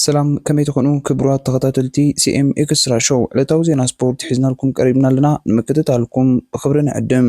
ሰላም ከመይ ትኾኑ ክቡራት ተኸታተልቲ ሲኤም ኤክስትራ ሾው ዕለታዊ ዜና ስፖርት ሒዝናልኩም ቀሪብና ኣለና ንምክትታልኩም ብኽብሪ ንዕድም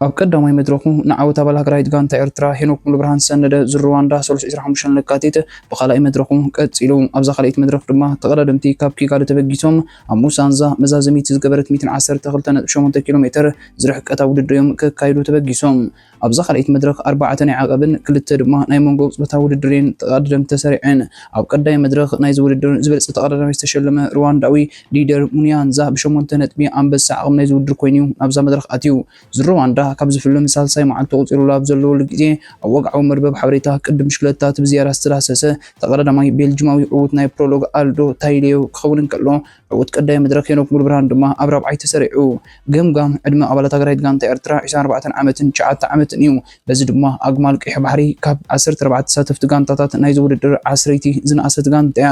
ኣብ ቀዳማይ መድረኹ ንዓወት ኣባል ሃገራዊት ጋንታ ኤርትራ ሄኖክ ሙሉብርሃን ሰነደ ዝሩዋንዳ 325 ለካቲት ብኻልኣይ መድረኹ ቀፂሉ ኣብዛ ካልኣይት መድረኽ ድማ ተቐዳደምቲ ካብ ኪጋሊ ተበጊሶም ኣብ ሙሳንዛ መዛዘሚት ዝገበረት 112.8 ኪሎ ሜትር ዝርሕቀት ውድድር እዮም ከካይዱ ተበጊሶም ኣብዛ ካልኣይት መድረኽ 4 ናይ ዓቐብን ክልተ ድማ ናይ መንጎ ቅጽበታዊ ውድድርን ተቐዳደምቲ ተሰሪዐን ኣብ ቀዳይ መድረኽ ናይ ውድድር ዝበለፀ ተቐዳዳሚ ዝተሸለመ ሩዋንዳዊ ሊደር ሙኒያንዛ ብ8 ነጥቢ ኣንበሳ ዓቕም ናይ ውድድር ኮይኑ ኣብዛ መድረኽ ኣትዩ ዝሩዋንዳ ካብ ዝፍለም ሳልሳይ መዓልቲ ቁፂሩላ ኣብ ዘለውሉ ግዜ ኣብ ወግዓዊ መርበብ ሓበሬታ ቅድም ሽክለታ ብዝያራ ዝተዳሰሰ ተቐዳዳማይ ቤልጅማዊ ዕዉት ናይ ፕሮሎግ አልዶ ታይሌዮ ክኸውን እንከሎ ዕዉት ቀዳይ መድረኽ ሄኖክ ሙሉብርሃን ድማ ኣብ ራብዓይ ተሰሪዑ ገምጋም ዕድመ ኣባላት ሃገራዊት ጋንታ ኤርትራ 24 ዓመትን 9 ዓመትን እዩ በዚ ድማ ኣግማል ቀይሕ ባሕሪ ካብ 14 ተሳተፍቲ ጋንታታት ናይ ውድድር 10ቲ ዝነኣሰት ጋንታ እያ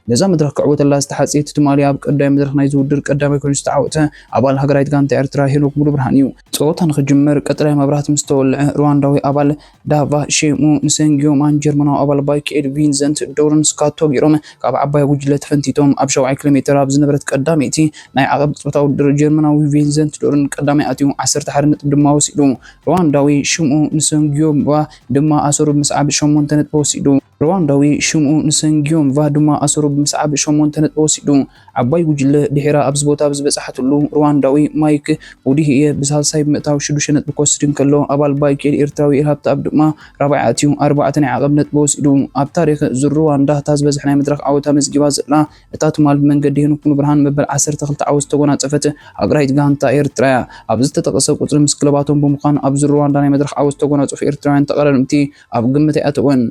ነዛ መድረኽ ክዕወተላ ዝተሓፂት ትማሊ ኣብ ቀዳይ መድረኽ ናይ ውድድር ቀዳማይ ኮይኑ ዝተዓወተ ኣባል ሃገራዊት ጋንታ ኤርትራ ሄኖክ ሙሉብርሃን እዩ ፀወታ ንኽጅመር ቀጠልያ መብራህቲ ምስ ተወልዐ ሩዋንዳዊ ኣባል ዳቫ ሼሙ ንሰንጊዮማን ጀርመናዊ ኣባል ባይኬድ ቪንሰንት ዶርን ስካቶ ገይሮም ካብ ዓባይ ጉጅለ ተፈንቲቶም ኣብ 7 ኪሎ ሜትር ኣብ ዝነበረት ቀዳመይቲ ናይ ዓቐብ ቅጽበታዊ ውድድር ጀርመናዊ ቪንሰንት ዶርን ቀዳማይ ኣትዩ 11 ነጥቢ ድማ ወሲዱ ሩዋንዳዊ ሽሙ ንሰንጊዮማ ድማ ኣሰሩ ብምስዓብ 8 ነጥቢ ወሲዱ ሩዋንዳዊ ሽሙ ንሰንጊዮማ ድማ ኣሰሩ ብምስዓብ 8 ነጥቢ ወሲዱ ዓባይ ጉጅለ ድሒራ ኣብዚ ቦታ ዝበፅሓትሉ ሩዋንዳዊ ማይክ ውዲህየ ብሳልሳይ ብምእታው 6 ነጥቢ ክወስድ እንከሎ ኣባል ባይኬድ ኤርትራዊ ኢርሃብቲ ኣብ ድማ ራብዓይ ኣትዩ 4 ናይ ዓቐብ ነጥቢ ወሲዱ ኣብ ታሪክ ዝሩዋንዳ እታ ዝበዝሐ ናይ መድረኽ ዓወታ መዝጊባ ዘላ እታ ትማል ብመንገዲ ሄኖክ ሙሉብርሃን መበል 12 ዓወት ዝተጎናፀፈት ሃገራዊት ጋንታ ኤርትራ ኣብ ዝተጠቐሰ ቁፅሪ ምስ ክለባቶም ብምዃን ኣብ ዝሩዋንዳ ናይ መድረኽ ዓወት ዝተጎናፀፉ ኤርትራውያን ተቐዳደምቲ ኣብ ግምት ይኣተውን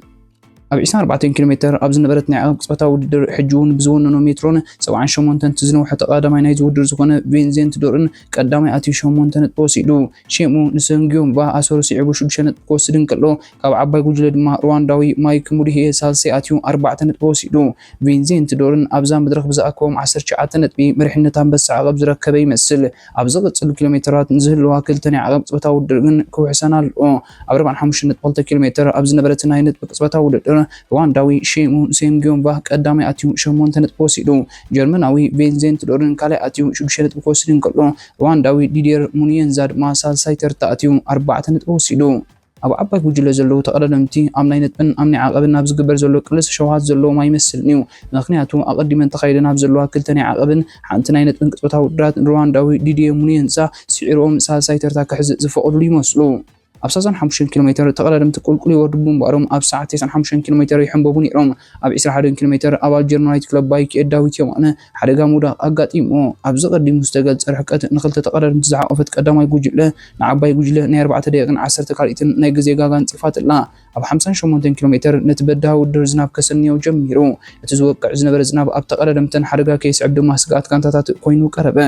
ኣብ 24 ኪሎ ሜትር ኣብ ዝነበረት ናይ ዓቐብ ቅጽበታዊ ውድድር ሕጂ እውን ብዝወነኖ ሜትሮን 78 ዝነውሐ ተቐዳማይ ናይ ውድድር ዝኾነ ቪንሰንት ዶርን ቀዳማይ ኣትዩ 8 ነጥቢ ወሲዱ ሼሙ ንሰንጊዮማ ኣሰሩ ሲዒቡ 6 ነጥቢ ክወስድ እንከሎ ካብ ዓባይ ጉጅለ ድማ ሩዋንዳዊ ማይክ ሙዲህየ ሳልሳይ ኣትዩ 4 ነጥቢ ወሲዱ ቪንሰንት ዶርን ኣብዛ መድረኽ ብዝኣከቦም 19 ነጥቢ መሪሕነት ኣንበሳ ዓቐብ ዝረከበ ይመስል ኣብ ዝቕፅል ኪሎ ሜትራት ንዝህልዋ ክልተ ናይ ዓቐብ ቅጽበታዊ ውድድር ግን ክውሕሰና ኣለዎ ኣብ 45.2 ኪሎ ሜትር ኣብ ዝነበረት ናይ ነጥቢ ቅጽበታዊ ውድድር ሩዋንዳዊ ሼሙ ንሰንጊዮማ ቀዳማይ ኣትዩ 8 ነጥቢ ወሲዱ ጀርመናዊ ቪንሰንት ዶርን ካልኣይ ኣትዩ 6 ነጥቢ ክወስድ እንከሎ ሩዋንዳዊ ሊደር ሙኒያንዛ ድማ ሳልሳይ ተርታ ኣትዩ 4 ነጥቢ ወሲዱ ኣብ ዓባይ ጉጅለ ዘለዉ ተቐዳደምቲ ኣብ ናይ ነጥብን ኣብ ናይ ዓቐብን ኣብ ዝግበር ዘሎ ቅልስ ሸውሃት ዘለዎም ኣይመስልን እዩ ምክንያቱ ኣቐዲመን ተኻይደን ኣብ ዘለዋ ክልተ ናይ ዓቐብን ሓንቲ ናይ ነጥብን ቅጽበታዊ ውድድራት ሩዋንዳዊ ሊደር ሙኒያንዛ ስዒሮም ሳልሳይ ተርታ ክሕዝእ ዝፈቐድሉ ይመስሉ ኣብ 65 ኪሎ ሜትር ተቐዳደምቲ ቁልቁል ይወርዱ እምበኣሮም ኣብ ሰዓት 95 ኪሎ ሜትር ይሕንበቡ ነይሮም ኣብ 21 ኪሎ ሜትር ኣባል ጀርመናዊት ክለብ ባይኬድ ዳዊት የማነ ሓደጋ ምውዳቕ ኣጋጢሞ ኣብ ዝቐዲሙ ዝተገልጸ ርሕቀት ንኽልተ ተቐዳደምቲ ዝዓቆፈት ቀዳማይ ጉጅለ ንዓባይ ጉጅለ ናይ 4 ደቂቕን 10 ካልኢትን ናይ ግዜ ጋጋን ጽፋት ኣላ ኣብ 58 ኪሎ ሜትር ነቲ በዳዊ ውድድር ዝናብ ከሰንዮ ጀሚሩ እቲ ዝወቅዕ ዝነበረ ዝናብ ኣብ ተቐዳደምተን ሓደጋ ከይስዕብ ድማ ስጋኣት ጋንታታት ኮይኑ ቀረበ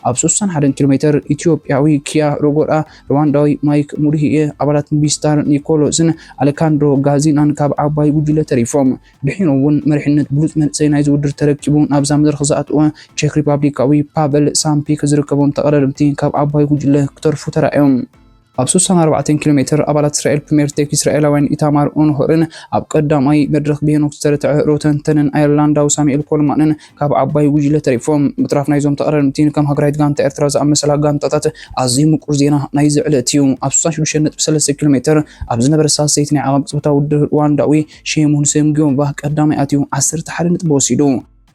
ኣብ 61 ኪሎ ሜትር ኢትዮጵያዊ ኪያ ሮጎራ ሩዋንዳዊ ማይክ ሙዲህየ ኣባላት ቢስታር ኒኮሎስን አሌካንድሮ ጋዚናን ካብ ዓባይ ጉጅለ ተሪፎም ድሒኑ እውን መሪሕነት ብሉፅ መንእሰይ ናይ ውድድር ተረኪቡ ናብዛ መድረኽ ዝኣተወ ቼክ ሪፐብሊካዊ ፓቨል ሳምፒክ ዝርከቦም ተቐዳደምቲ ካብ ዓባይ ጉጅለ ክተርፉ ተራእዮም ኣብ 64 ኪሎ ሜትር ኣባላት እስራኤል ፕሪምየር ቴክ እስራኤላውያን ኢታማር ኦንሆርን ኣብ ቀዳማይ መድረኽ ብሄኖክ ዝተረትዐ ሮተንተንን ኣየርላንዳዊ ሳሙኤል ኮልማንን ካብ ዓባይ ጉጅለ ተሪፎም ምጥራፍ ናይዞም ተቐዳደምቲ ከም ሃገራዊት ጋንታ ኤርትራ ዝኣመሰላ ጋንታታት ኣዝዩ ምቁር ዜና ናይ ዝዕለት እዩ ኣብ 66.3 ኪሎ ሜትር ኣብ ዝነበረ ሳልሰይቲ ናይ ዓቐብ ቅጽበታዊ ውድድር ሩዋንዳዊ ሼሙ ንሰንጊዮማ ቀዳማይ ኣትዩ 11 ነጥቢ ወሲዱ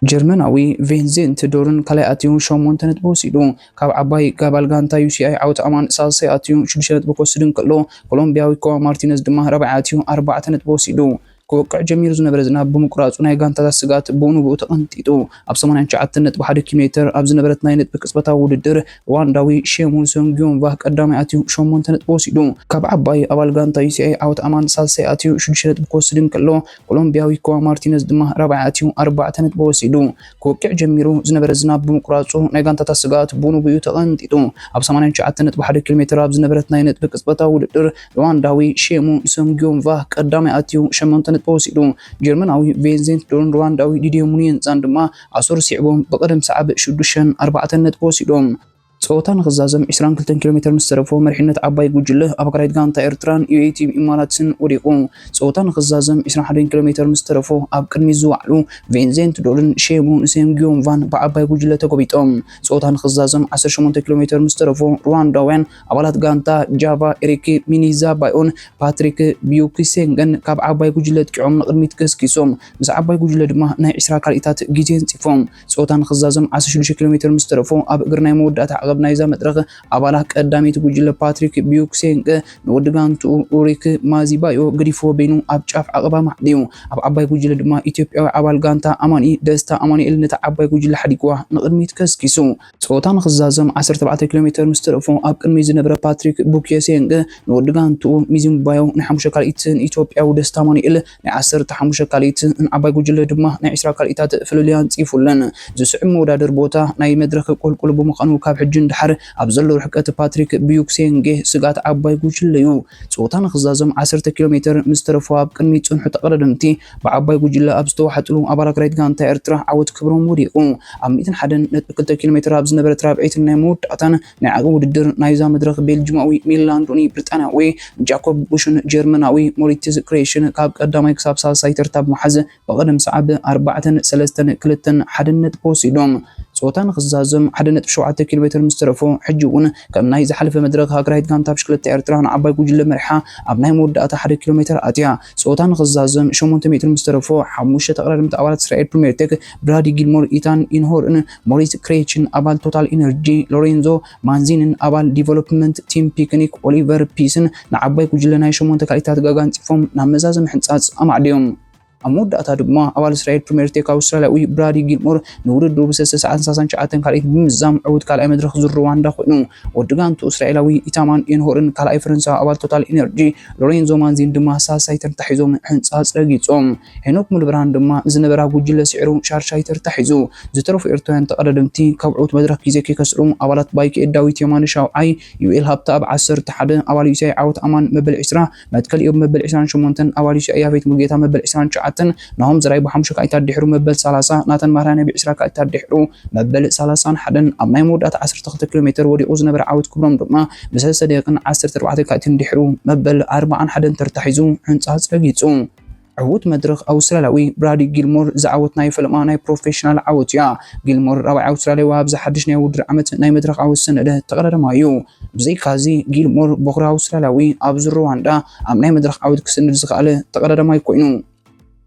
ጀርመናዊ ቪንሰንት ዶርን ካልኣይ ኣትዩ 8 ነጥቢ ወሲዱ ካብ ዓባይ ጋባል ጋንታ ዩሲኣይ ዓወት ኣማን ሳልሳይ ኣትዩ 6 ነጥቢ ክወስድ እንከሎ ኮሎምቢያዊ ኮዋ ማርቲነዝ ድማ ራብዓይ ኣትዩ 4 ነጥቢ ወሲዱ ክወቅዕ ጀሚሩ ዝነበረ ዝናብ ብምቁራፁ ናይ ጋንታታት ስጋት ብኡንብኡ ተቐንጢጡ ኣብ 89.1 ኪሎ ሜትር ኣብ ዝነበረት ናይ ነጥቢ ቅጽበታዊ ውድድር ሩዋንዳዊ ሼሙ ንሰንጊዮማ ቀዳማይ ኣትዩ 8 ነጥቢ ወሲዱ ካብ ዓባይ ኣባል ጋንታ ዩሲኣይ ዓወት ኣማን ሳልሳይ ኣትዩ 6 ነጥቢ ክወስድ እንከሎ ኮሎምቢያዊ ኮዋ ማርቲነዝ ድማ ራብዓይ ኣትዩ 4 ነጥቢ ወሲዱ ክወቅዕ ጀሚሩ ዝነበረ ዝናብ ብምቁራፁ ናይ ጋንታታት ስጋት ብኡንብኡ ተቐንጢጡ ኣብ 89.1 ኪሎ ሜትር ኣብ ዝነበረት ናይ ነጥቢ ቅጽበታዊ ውድድር ሩዋንዳዊ ሼሙ ንሰንጊዮማ ቀዳማይ ኣትዩ 8 نت بوسيدو جرمناوي فينزنت دون روانداوي ديديو مونينزان دما عصر سيعبهم بقدم سعب شدوشن 4 نت بوسيدوم صوتان خزازم 22 كيلومتر مسترفو مرحنة عباي جوجله أبقريت غانتا إرتران UAT إماراتسن وريقون صوتان خزازم 21 كيلومتر مسترفو أبقر ميزوعلو فينزنت دولن شيمون نسيم جيوم فان بعباي جوجله تقوبيتهم صوتان خزازم 18 كيلومتر مسترفو روانداوين أبالات غانتا جافا إريكي مينيزا بايون باتريك بيوكيسينغن كاب عباي جوجله تكعوم نقرميت كسكيسوم بس عباي جوجله دما ناي 10 كاليتات جيجين تيفوم صوتان خزازم 16 كيلومتر مسترفو أبقر ناي مودات عقب نايزا مدرغ أبالك قدامي تقول باتريك بيوكسينغ نودغانتو أوريك مازيبايو غريفو بينو أبجاف عقبا محديو أب عباي قجل دما إثيوبيا عبال غانتا أماني دستا أماني إلنتا عباي قجل حديقوا نقدميت كسكيسو صوتان خزازم 17 كيلومتر مسترفو أبقن ميزي نبرا باتريك بوكيسينغ نودغانتو ميزي مبايو نحمشة كاليتن إثيوبيا ودستا أماني إل نعسر تحمشة كاليتن عباي قجل دما نعسرا كاليتات فلوليان تيفولن زسعم ودادر بوتا ناي مدرخ قول بمقانو كاب حجن دحر أبزلو رحكة باتريك بيوكسينغ سقات عباي جوجليو صوتان خزازم 10 كيلومتر مسترفو أبقن ميتون حتى قردمتي بعباي جوجلا أبستو حتلو أبارك رايت غانتا إرترا عود كبرون موريقو أميتن حدن نتبكلتا كيلومتر أبز نبرت رابعيتن نيمود أتان نعقو ددر نايزا مدرخ بيلجماوي ميلاندوني بريطانياوي جاكوب بوشن جيرمناوي موريتيز كريشن كاب قدامي كساب سالساي ترتاب محز بقدم سعب 4-3-2 حدن بوسيدوم صوتان خزازم 1.7 كيلومتر مسترفو حجون كم نايز حلف مدرغ هاكرايت غانتا بشكلت إرتران عباي جوجل مرحا أبناي مودة 1 كيلومتر أتيا صوتان خزازم 8 متر مسترفو حموشة تقرر متعوالات إسرائيل بريميرتك برادي جيلمور إيتان إنهورن موريس كريتشن أبال توتال إنرجي لورينزو مانزين أبال ديفلوبمنت تيم بيكنيك أوليفر بيسن نعباي جوجل ناي شمون تكاليتات غاغان تفهم نامزازم حنصاص أمعديوم أمود أتادقما أول إسرائيل بريميرتك أسترالياوي برادي جيلمور نورد بسس ساعات ساسان شعاتن كاليت بمزام عود كالاي مدرخ زر رواندا خوينو ودغانتو إسرائيلاوي إتامان إنهورن كالاي فرنسا أبال توتال إنرجي لورينزو مانزين دما ساساي ترتحيزوم حنصاص لغيصوم هنوك ملبران دما زنبرا جوجل سعرو شارشاي ترتحيزو زترف إرتوان تقدمتي كبعوت مدرخ كيزيكي كسروم أبالات بايك إداويت يمان شاوعي يويل هابتاب 10 حد أبال يساي عوت أمان مبل 10 مدكل يوم مبل 20 شمونتن أبال يساي يافيت ملقيتا مبل 20 نهم زراي بحمشة كايتار دحرو مبل 30 ناتن مهراني ب10 كايتار دحرو مبل 30 حدن أمناي مودات 10 كيلومتر ودي أوز نبر عود كبرم دما بسلسة دقيقة 10 كايتين دحرو مبل 4 حدن ترتحيزو حنصاص لقيتو عود مدرخ أسترالياوي برادي جيلمور زعوت ناي فيلم ناي بروفيشنال عوت يا جيلمور ربع أستراليا وابز حدش ناي ودر عمت ناي مدرخ عوت سنة ده تقرر مايو بزي كازي جيلمور بغرا أسترالياوي أبز رواندا أم ناي مدرخ عوت كسنة زقالة تقرر ماي كوينو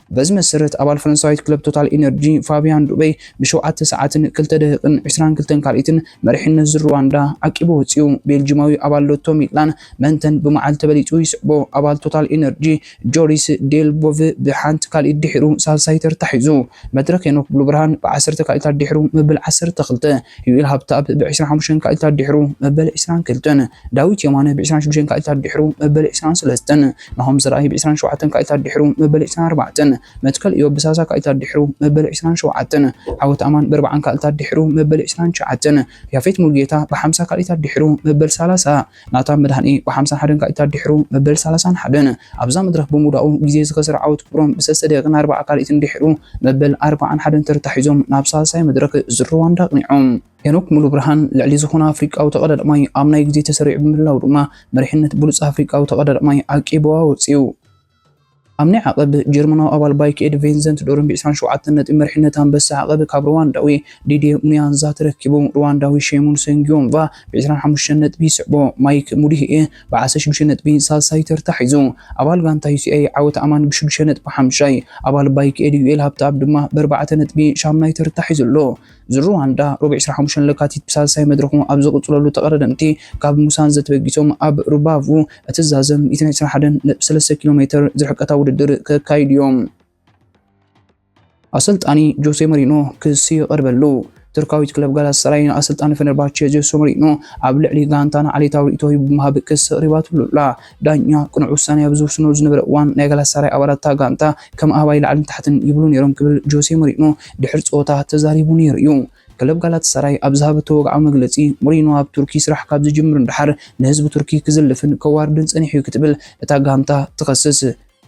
بز مسرت أبال فرنساويت كلب توتال إنرجي فابيان دوبي بشوعات ساعات كلتا دقيقن 20 كلتن كاليتن مريحين نزر رواندا عقبو وصيو بيلجيماوي أبال لوتو ميلان منتن بمعال تبليتو يسعبو أبال توتال إنرجي جوريس ديل بوف بحانت كاليت دحرو سالساي ترتحيزو مدرك ينوك بلوبرهان ب10 كاليتار دحرو مبل 10 تخلته يويل هابتاب ب25 كاليتار دحرو مبل 20 كلتن داويت يمانه ب25 كاليتار دحرو مبل 20 سلستن نهم زراي ب27 كاليتار دحرو مبل 24 متكل يوب بساسا كايتار دحرو مبل 27 عوت أمان ب4 كاليتار دحرو مبل 29 يافيت ملقيتا ب50 كاليتار دحرو مبل 30 ناتان مدهني ب50 حدن كاليتار دحرو مبل 30 حدن أبزا مدرخ بموداو جزيز خسر عوت كبرون بسلسة دقيقة 4 كاليتين دحرو مبل 4 حدن ترتحيزوم نابساساي مدرخ زروان داقنعوم ينوك ملو برهان لعلي زخونا أفريقيا أو تقدر ماي آمنا يجزي تسريع بملاو دما مرحنة بولس أفريقيا أو تقدر ماي عقبوا وصيو أمني عقب جرمنا أول بايك إد فينزنت دورن بإسران شو عتنة مرحنة بس عقب كاب روانداوي ديدي منيان ذات ركبوا روانداوي شيمون سنجيوم و بإسران حمشنة بيسعبو مايك مريه بعسش بشنة بين سالساي ترتحيزو أول غانتا يسي عوت أمان بشبشنة بحمشاي أول بايك إد يويل هابتاب دما بربعتنة بي شامناي ترتحيزو له زرواندا ربع إسران حمشن لكاتيت بسالساي مدرخون أبزق طلالو تقردمتي كاب موسان زت بقيتهم أب ربافو أتزازم إتنا إسران حدن 3 كيلومتر زرحكتا ودر كايديوم أسلطاني جوسي مارينو كسي قربلو تركاويت كلب جالاس سراين أسلطاني فنرباتشي جوسي مارينو عبل علي غانتانا علي تاوري إتوهي بمهاب كس رباط لا دانيا كن عساني يبزو سنوز نبر وان نيجالاس سراي أوراتا غانتا كم أهواي لعلم تحتن يبلون يروم قبل جوسي مارينو دحرت صوتا تزاريبون يريو كلب جالات سراي أبزها بتوقع مجلسي مورينو أب تركي سرح كابز جمر البحر نهزب تركي كزلفن كواردنس أني حيو كتبل تاغانتا تخصص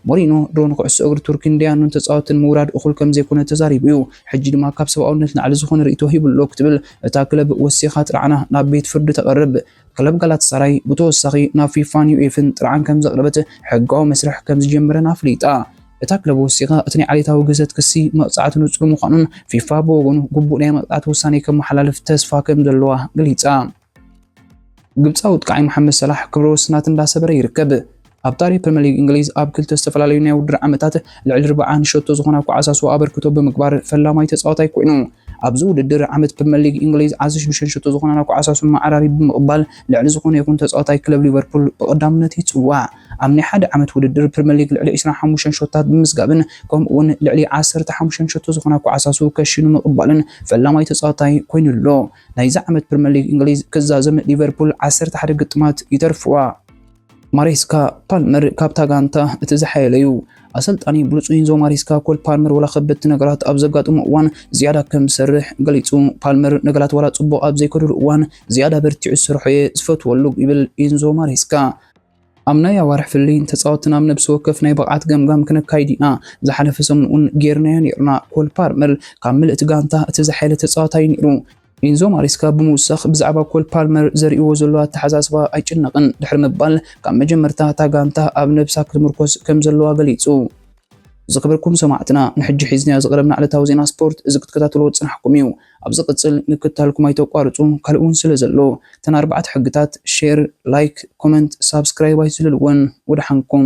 ሞሪኖ ድሮን ኩዕሶ እግሪ ቱርኪን ዲያኑን ተጻወትን ምውራድ እኹል ከም ዘይኮነ ተዛሪቡ እዩ ሕጂ ድማ ካብ ሰብኣውነት ንዓሊ ዝኾነ ርእቶ ሂብሎ ክትብል እታ ክለብ ወሲኻ ጥራዕና ናብ ቤት ፍርዲ ተቐርብ ክለብ ጋላታሳራይ ብተወሳኺ ናብ ፊፋን ዩኤፍን ጥርዓን ከም ዘቕረበት ሕጋዊ መስርሕ ከም ዝጀመረን ኣፍሊጣ እታ ክለብ ወሲኻ እቲ ናይ ዓሌታዊ ግዘት ክሲ መቕፃዕቲ ንጹር ምዃኑን ፊፋ ብወገኑ ግቡእ ናይ መቕፃዕቲ ውሳኔ ከም መሓላለፍ ተስፋ ከም ዘለዋ ገሊጻ ግብፃዊ ጥቃዓይ መሐመድ ሰላሕ ክብረ ወሰናት እንዳሰበረ ይርከብ ኣብ ታሪክ ፕሪምየር ሊግ እንግሊዝ ኣብ ክልተ ዝተፈላለዩ ናይ ውድድር ዓመታት ልዕሊ 40 ሸቶ ዝኾና ኳዓሳሱ ኣበርክቶ ብምግባር ፈላማይ ተጻዋታይ ኮይኑ ኣብዚ ውድድር ዓመት ፕሪምየር ሊግ እንግሊዝ 16 ሸቶ ዝኾና ኳዓሳሱ ማዕራሪ ብምቕባል ልዕሊ ዝኾነ ይኹን ተጻዋታይ ክለብ ሊቨርፑል ብቐዳምነት ይጽዋዕ ኣብ ናይ ሓደ ዓመት ውድድር ፕሪምየር ሊግ ልዕሊ 25 ሸቶታት ብምስጋብን ከምኡውን ልዕሊ 15 ሸቶ ዝኾና ኳዓሳሱ ከሽኑ ምቕባልን ፈላማይ ተጻዋታይ ኮይኑሎ ናይዚ ዓመት ፕሪምየር ሊግ እንግሊዝ ክዛዘም ሊቨርፑል 11 ግጥማት ይተርፍዋ ማሬስካ ፓልመር ካብታ ጋንታ እቲ ዝሓየለዩ ኣሰልጣኒ ብሉጽ ኢንዞ ማሬስካ ኮል ፓልመር ወላ ከበድቲ ነገራት ኣብ ዘጋጥሙ እዋን ዝያዳ ከም ዝሰርሕ ገሊጹ ፓልመር ነገራት ወላ ጽቡቕ ኣብ ዘይከደሉ እዋን ዝያዳ በርቲዑ ዝሰርሖ ዝፈትወሉ ይብል ኢንዞ ማሬስካ ኣብ ናይ ኣዋርሕ ፍልይ ተጻወትና ኣብ ነብሲ ወከፍ ናይ ብቕዓት ገምጋም ክንካይድ ኢና ዝሓለፈ ሰሙን እውን ጌርናዮ ነርና ኮል ፓልመር ካብ ምልእቲ ጋንታ እቲ ዝሓየለ ተጻዋታይ ነይሩ ኢንዞ ማሬስካ ብምውሳኽ ብዛዕባ ኮል ፓልመር ዘርእይዎ ዘሎ ኣተሓሳስባ ኣይጭነቕን ድሕሪ ምባል ካብ መጀመርታ እታ ጋንታ ኣብ ነብሳ ክትምርኮስ ከም ዘለዋ ገሊጹ ዝኽበርኩም ሰማዕትና ንሕጂ ሒዝናዮ ዝቐረብና ዕለታዊ ዜና ስፖርት እዚ ክትከታተልዎ ዝፀናሕኩም እዩ ኣብዚ ቅፅል ንክትሃልኩም ኣይተቋርፁ ካልእ እውን ስለ ዘሎ ተን 4 ሕግታት ሼር ላይክ ኮመንት ሳብስክራይብ ኣይዝልልዎን ወደ ሓንኩም